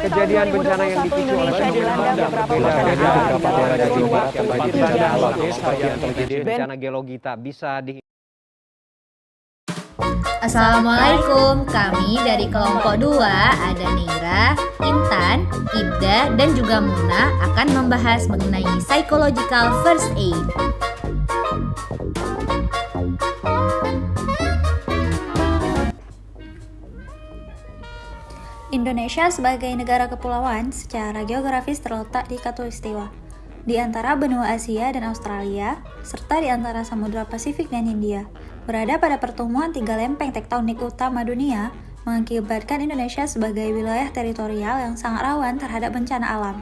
Kejadian bencana yang dipicu oleh fenomena beberapa daerah di Jawa Barat yang banjir dan terjadi bencana geologita bisa di. Assalamualaikum, kami dari kelompok 2 ada Neira, Intan, Ibda, dan juga Muna akan membahas mengenai psychological first aid. Indonesia sebagai negara kepulauan secara geografis terletak di Khatulistiwa, di antara benua Asia dan Australia, serta di antara Samudra Pasifik dan Hindia. Berada pada pertemuan 3 lempeng tektonik utama dunia, mengakibatkan Indonesia sebagai wilayah teritorial yang sangat rawan terhadap bencana alam.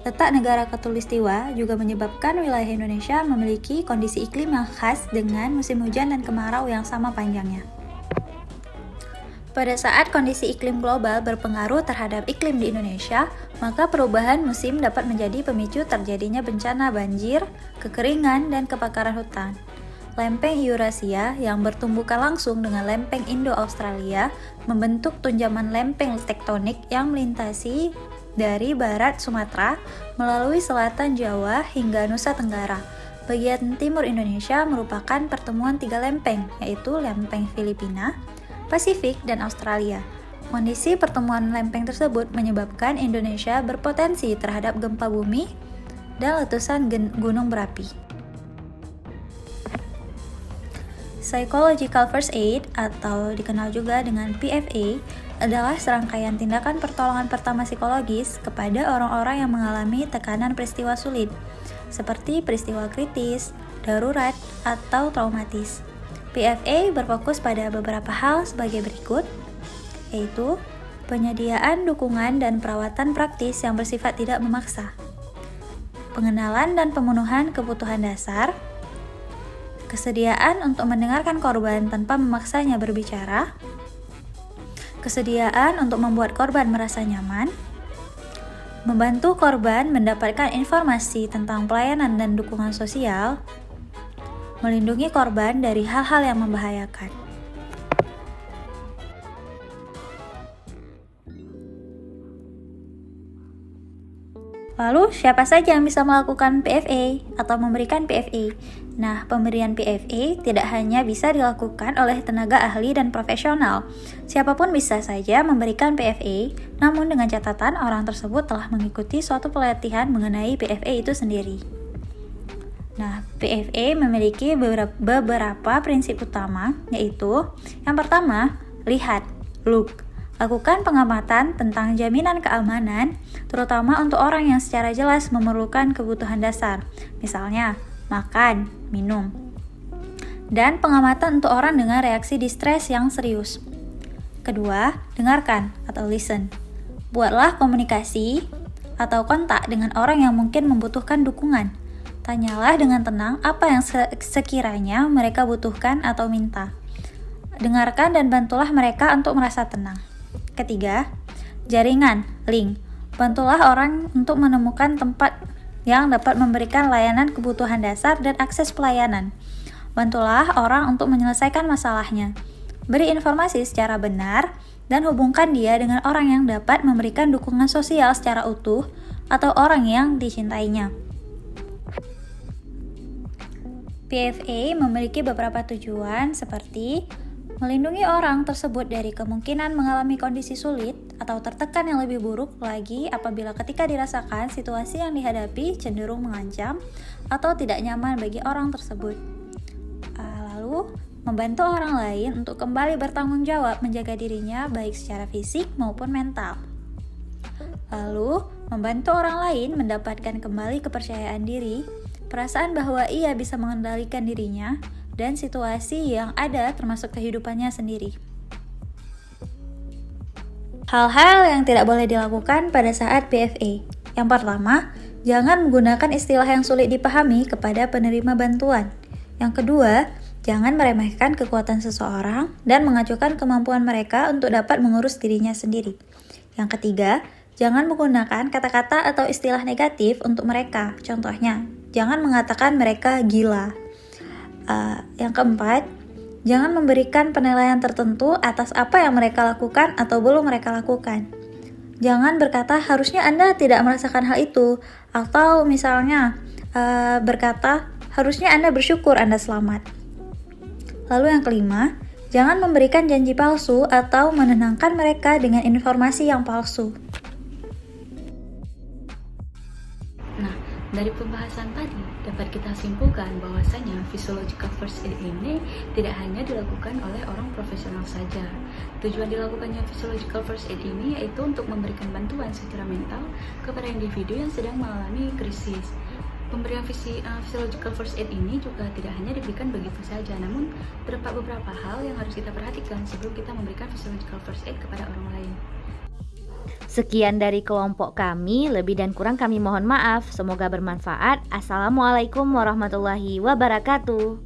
Letak negara Khatulistiwa juga menyebabkan wilayah Indonesia memiliki kondisi iklim yang khas dengan musim hujan dan kemarau yang sama panjangnya. Pada saat kondisi iklim global berpengaruh terhadap iklim di Indonesia, maka perubahan musim dapat menjadi pemicu terjadinya bencana banjir, kekeringan, dan kebakaran hutan. Lempeng Eurasia yang bertumbukan langsung dengan lempeng Indo-Australia membentuk tunjaman lempeng tektonik yang melintasi dari barat Sumatera melalui selatan Jawa hingga Nusa Tenggara. Bagian timur Indonesia merupakan pertemuan 3 lempeng, yaitu lempeng Filipina, Pasifik, dan Australia. Kondisi pertemuan lempeng tersebut menyebabkan Indonesia berpotensi terhadap gempa bumi dan letusan gunung berapi. Psychological First Aid atau dikenal juga dengan PFA adalah serangkaian tindakan pertolongan pertama psikologis kepada orang-orang yang mengalami tekanan peristiwa sulit, seperti peristiwa kritis, darurat, atau traumatis. PFA berfokus pada beberapa hal sebagai berikut, yaitu penyediaan dukungan dan perawatan praktis yang bersifat tidak memaksa, pengenalan dan pemenuhan kebutuhan dasar, kesediaan untuk mendengarkan korban tanpa memaksanya berbicara, kesediaan untuk membuat korban merasa nyaman, membantu korban mendapatkan informasi tentang pelayanan dan dukungan sosial, melindungi korban dari hal-hal yang membahayakan. Lalu, siapa saja yang bisa melakukan PFA atau memberikan PFA? Nah, pemberian PFA tidak hanya bisa dilakukan oleh tenaga ahli dan profesional. Siapapun bisa saja memberikan PFA, namun dengan catatan orang tersebut telah mengikuti suatu pelatihan mengenai PFA itu sendiri. Nah, PFA memiliki beberapa prinsip utama, yaitu yang pertama, lihat, look. Lakukan pengamatan tentang jaminan keamanan, terutama untuk orang yang secara jelas memerlukan kebutuhan dasar, misalnya makan, minum. Dan pengamatan untuk orang dengan reaksi distres yang serius. Kedua, dengarkan atau listen. Buatlah komunikasi atau kontak dengan orang yang mungkin membutuhkan dukungan. Tanyalah dengan tenang apa yang sekiranya mereka butuhkan atau minta. Dengarkan dan bantulah mereka untuk merasa tenang. Ketiga, jaringan, link. Bantulah orang untuk menemukan tempat yang dapat memberikan layanan kebutuhan dasar dan akses pelayanan. Bantulah orang untuk menyelesaikan masalahnya. Beri informasi secara benar dan hubungkan dia dengan orang yang dapat memberikan dukungan sosial secara utuh atau orang yang dicintainya. PFA memiliki beberapa tujuan seperti melindungi orang tersebut dari kemungkinan mengalami kondisi sulit atau tertekan yang lebih buruk lagi apabila ketika dirasakan situasi yang dihadapi cenderung mengancam atau tidak nyaman bagi orang tersebut. Lalu, membantu orang lain untuk kembali bertanggung jawab menjaga dirinya baik secara fisik maupun mental. Lalu, membantu orang lain mendapatkan kembali kepercayaan diri, perasaan bahwa ia bisa mengendalikan dirinya, dan situasi yang ada termasuk kehidupannya sendiri. Hal-hal yang tidak boleh dilakukan pada saat PFA. Yang pertama, jangan menggunakan istilah yang sulit dipahami kepada penerima bantuan. Yang kedua, jangan meremehkan kekuatan seseorang dan mengacuhkan kemampuan mereka untuk dapat mengurus dirinya sendiri. Yang ketiga, jangan menggunakan kata-kata atau istilah negatif untuk mereka. Contohnya, jangan mengatakan mereka gila. Yang keempat, jangan memberikan penilaian tertentu atas apa yang mereka lakukan atau belum mereka lakukan. Jangan berkata harusnya Anda tidak merasakan hal itu, atau misalnya berkata harusnya Anda bersyukur Anda selamat. Lalu yang kelima, jangan memberikan janji palsu atau menenangkan mereka dengan informasi yang palsu. Nah, dari pembahasan tadi dapat kita simpulkan bahwasanya physiological first aid ini tidak hanya dilakukan oleh orang profesional saja. Tujuan dilakukannya physiological first aid ini yaitu untuk memberikan bantuan secara mental kepada individu yang sedang mengalami krisis. Pemberian physiological first aid ini juga tidak hanya diberikan begitu saja, namun terdapat beberapa hal yang harus kita perhatikan sebelum kita memberikan physiological first aid kepada orang lain. Sekian dari kelompok kami, lebih dan kurang kami mohon maaf. Semoga bermanfaat. Assalamualaikum warahmatullahi wabarakatuh.